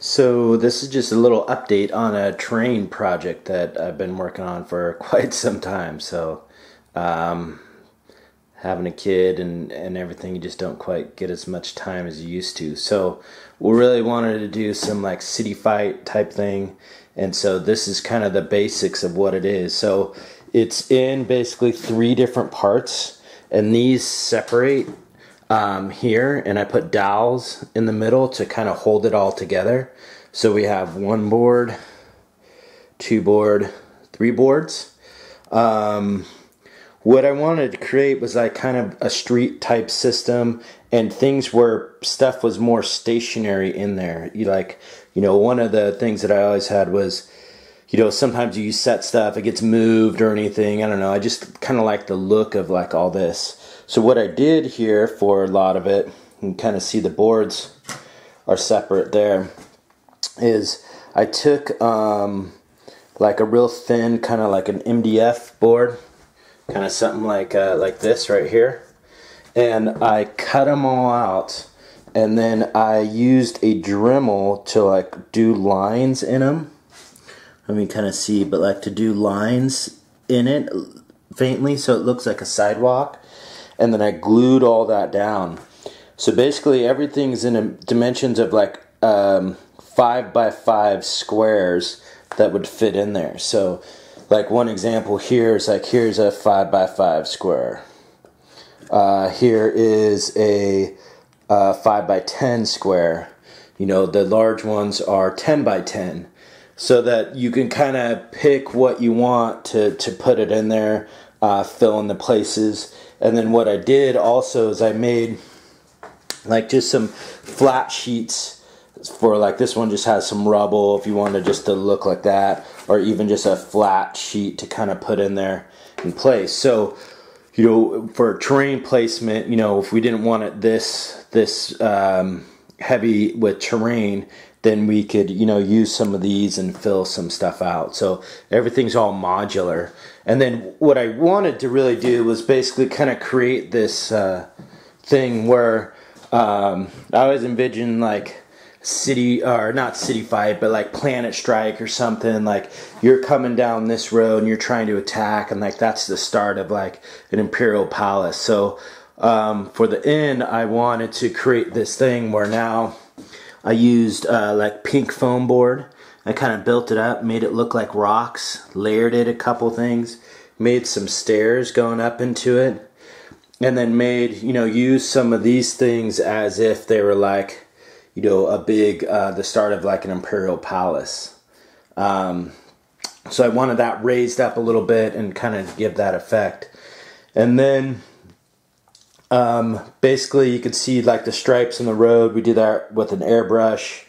So this is just a little update on a terrain project that I've been working on for quite some time. Um, Having a kid and everything, you just don't quite get as much time as you used to. So we really wanted to do some like city fight type thing. And so this is kind of the basics of what it is. So it's in basically three different parts, and these separate here, and I put dowels in the middle to kind of hold it all together. So we have one board, two board, three boards. What I wanted to create was like kind of a street type system and things where stuff was more stationary in there. One of the things that I always had was, sometimes you set stuff, it gets moved or anything. I don't know. I just kind of like the look of like all this. So what I did here for a lot of it, you can kind of see the boards are separate there, is I took like a real thin, kind of like an MDF board, kind of something like this right here, and I cut them all out, and then I used a Dremel to like do lines in them. Let me kind of see, but like to do lines in it faintly so it looks like a sidewalk. And then I glued all that down. So basically everything's in dimensions of like 5x5 squares that would fit in there. So like one example here is like, here's a 5x5 square. Here is a 5x10 square. The large ones are 10x10. So that you can kind of pick what you want to put it in there, fill in the places. And then what I did also is I made like just some flat sheets for like this one just has some rubble if you wanted just to look like that, or even just a flat sheet to kind of put in there in place. So, for terrain placement, if we didn't want it this heavy with terrain, then we could, use some of these and fill some stuff out. So everything's all modular. And then what I wanted to really do was basically kind of create this thing where I always envisioned like city, or not city fight, but like Planet Strike or something. Like you're coming down this road and you're trying to attack, and like that's the start of like an Imperial Palace. So for the end, I wanted to create this thing where now I used like pink foam board. I kind of built it up, made it look like rocks, layered it a couple things, made some stairs going up into it, and then made, used some of these things as if they were like, a big, the start of like an Imperial Palace. So I wanted that raised up a little bit and kind of give that effect. And then basically you could see like the stripes in the road. We did that with an airbrush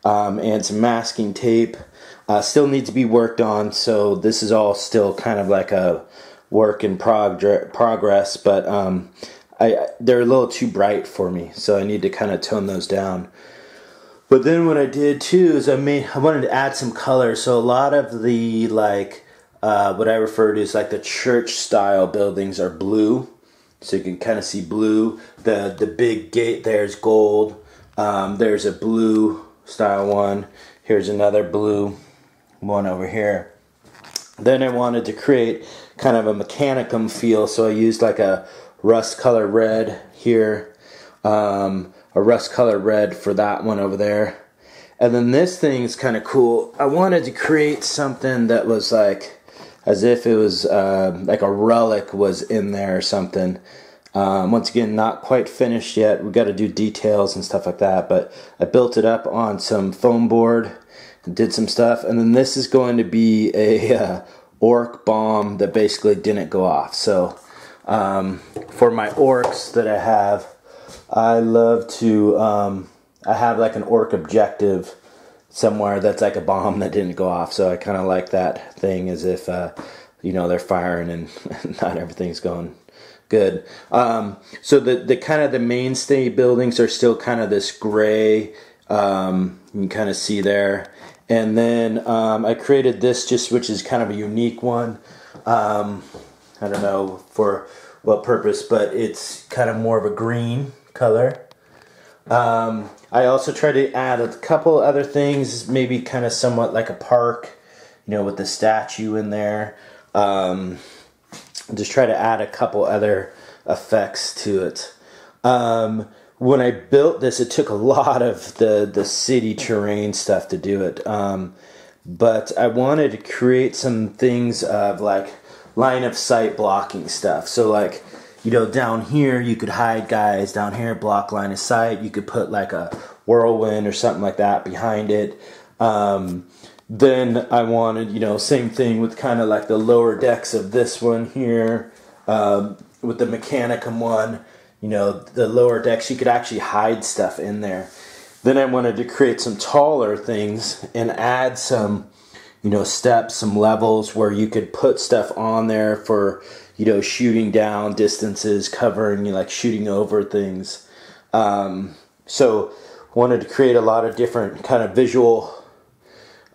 and some masking tape. Still needs to be worked on, so this is all still kind of like a work in progress, but they're a little too bright for me, so I need to kind of tone those down. But then what I did too is I wanted to add some color. So a lot of the like what I refer to as like the church style buildings are blue. So you can kind of see blue. The big gate there is gold. There's a blue style one. Here's another blue one over here. Then I wanted to create kind of a mechanicum feel, so I used like a rust color red here, a rust color red for that one over there. And then this thing is kind of cool. I wanted to create something that was like as if it was like a relic was in there or something. Once again, not quite finished yet. We've got to do details and stuff like that, but I built it up on some foam board and did some stuff. And then this is going to be a orc bomb that basically didn't go off. So for my orcs that I have, I love to, I have like an orc objective somewhere that's like a bomb that didn't go off. So I kind of like that thing as if, they're firing and not everything's going good. So the kind of the mainstay buildings are still kind of this gray, you can kind of see there. And then I created this which is kind of a unique one. I don't know for what purpose, but it's kind of more of a green color. I also try to add a couple other things, maybe kind of somewhat like a park, you know, with the statue in there. Just try to add a couple other effects to it. When I built this, it took a lot of the city terrain stuff to do it. But I wanted to create some things of like line of sight blocking stuff. So like, you know, down here you could hide guys, down here block line of sight. You could put like a whirlwind or something like that behind it. Then I wanted, you know, same thing with kind of like the lower decks of this one here, with the Mechanicum one, you know, the lower decks, you could actually hide stuff in there. Then I wanted to create some taller things and add some, you know, steps, some levels where you could put stuff on there for, you know, shooting down distances, covering, you know, like shooting over things. So wanted to create a lot of different kind of visual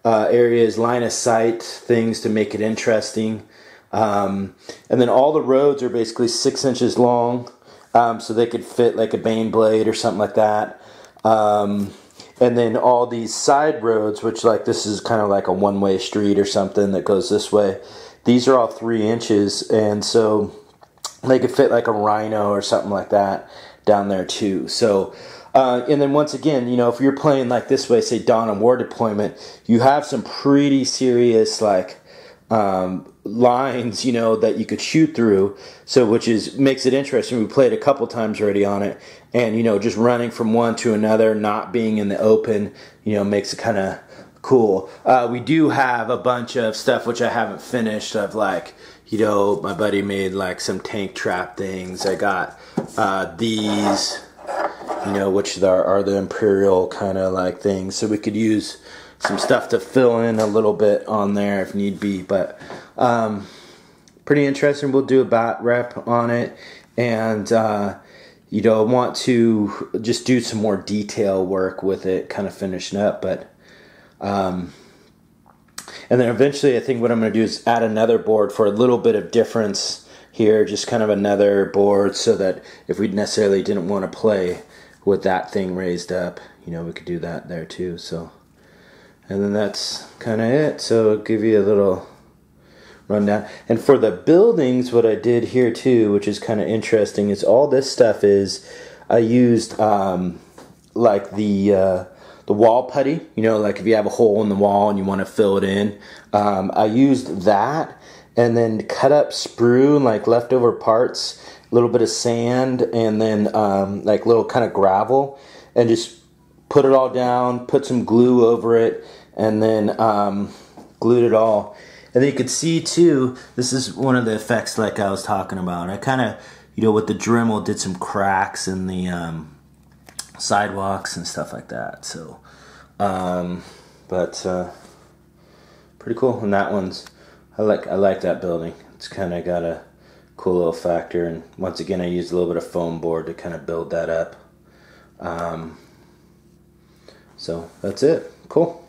areas, line of sight things to make it interesting. And then all the roads are basically 6 inches long, so they could fit like a Bane blade or something like that. And then all these side roads, which like this is kind of like a one-way street or something that goes this way. These are all 3 inches, and so they could fit like a Rhino or something like that down there too. So, and then once again, you know, if you're playing like this way, say Dawn of War deployment, you have some pretty serious like lines, you know, that you could shoot through. So, which is makes it interesting. We played a couple times already on it, and you know, just running from one to another, not being in the open, you know, makes it kind of cool. We do have a bunch of stuff which I haven't finished of like, you know, my buddy made like some tank trap things. I got these, you know, which are the Imperial kind of like things. So we could use some stuff to fill in a little bit on there if need be. But pretty interesting. We'll do a bat rep on it. And, you know, I want to just do some more detail work with it, kind of finishing up. But and then eventually I think what I'm going to do is add another board for a little bit of difference here, just kind of another board so that if we necessarily didn't want to play with that thing raised up, you know, we could do that there too. So, and then that's kind of it. So I'll give you a little rundown. And for the buildings, what I did here too, which is kind of interesting, is all this stuff is I used like the wall putty, you know, like if you have a hole in the wall and you want to fill it in. I used that and then cut up sprue and like leftover parts, a little bit of sand, and then like little kind of gravel, and just put it all down, put some glue over it, and then glued it all. And then you could see too, this is one of the effects like I was talking about. I kind of, you know, with the Dremel did some cracks in the sidewalks and stuff like that. So, pretty cool. And that one's, I like that building. It's kind of got a cool little factor. And once again, I used a little bit of foam board to kind of build that up. So that's it. Cool.